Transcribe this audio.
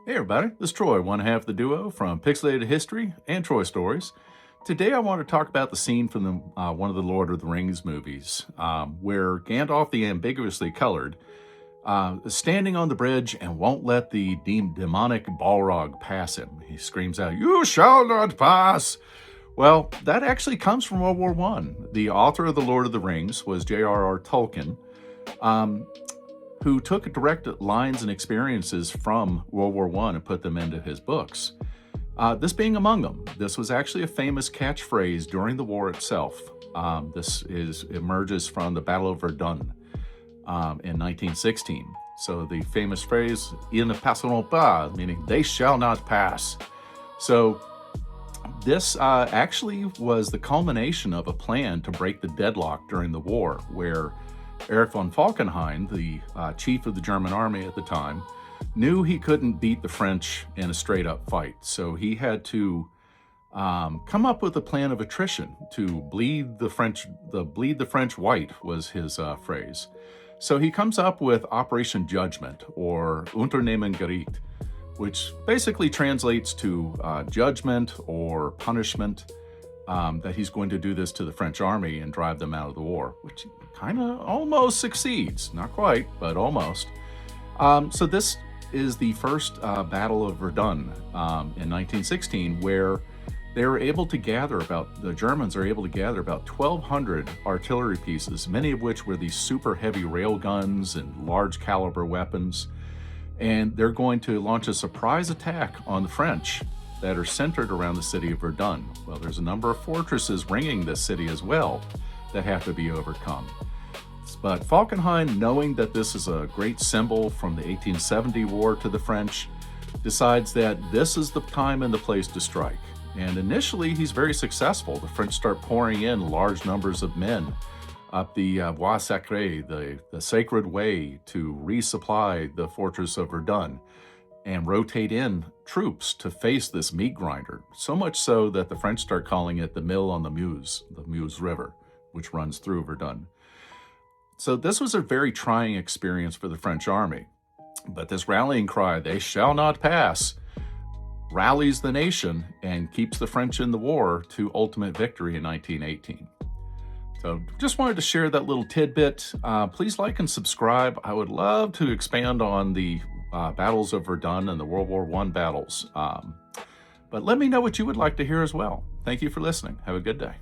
Hey everybody, this is Troy, one half of the duo from Pixelated History and Troy Stories. Today I want to talk about the scene from one of the Lord of the Rings movies, where Gandalf the Ambiguously Colored is standing on the bridge and won't let the demonic Balrog pass him. He screams out, "You shall not pass!" Well, that actually comes from World War I. The author of the Lord of the Rings was J.R.R. Tolkien, who took direct lines and experiences from World War I and put them into his books. This being among them. This was actually a famous catchphrase during the war itself. This emerges from the Battle of Verdun in 1916. So the famous phrase, "Ils ne passeront pas," meaning they shall not pass. So this actually was the culmination of a plan to break the deadlock during the war, where Erich von Falkenhayn, the chief of the German army at the time, knew he couldn't beat the French in a straight-up fight. So he had to come up with a plan of attrition to bleed the French white was his phrase. So he comes up with Operation Judgment, or Unternehmen Gericht, which basically translates to judgment or punishment, that he's going to do this to the French army and drive them out of the war, which kind of almost succeeds. Not quite, but almost. So this is the first Battle of Verdun in 1916, where they were able to gather the Germans are able to gather about 1,200 artillery pieces, many of which were these super heavy rail guns and large caliber weapons. And they're going to launch a surprise attack on the French that are centered around the city of Verdun. Well, there's a number of fortresses ringing this city as well that have to be overcome. But Falkenhayn, knowing that this is a great symbol from the 1870 war to the French, decides that this is the time and the place to strike. And initially, he's very successful. The French start pouring in large numbers of men up the Voie Sacrée, the sacred way, to resupply the fortress of Verdun and rotate in troops to face this meat grinder. So much so that the French start calling it the Mill on the Meuse River, which runs through Verdun. So this was a very trying experience for the French army. But this rallying cry, "They shall not pass," rallies the nation and keeps the French in the war to ultimate victory in 1918. So just wanted to share that little tidbit. Please like and subscribe. I would love to expand on the battles of Verdun and the World War I battles. But let me know what you would like to hear as well. Thank you for listening. Have a good day.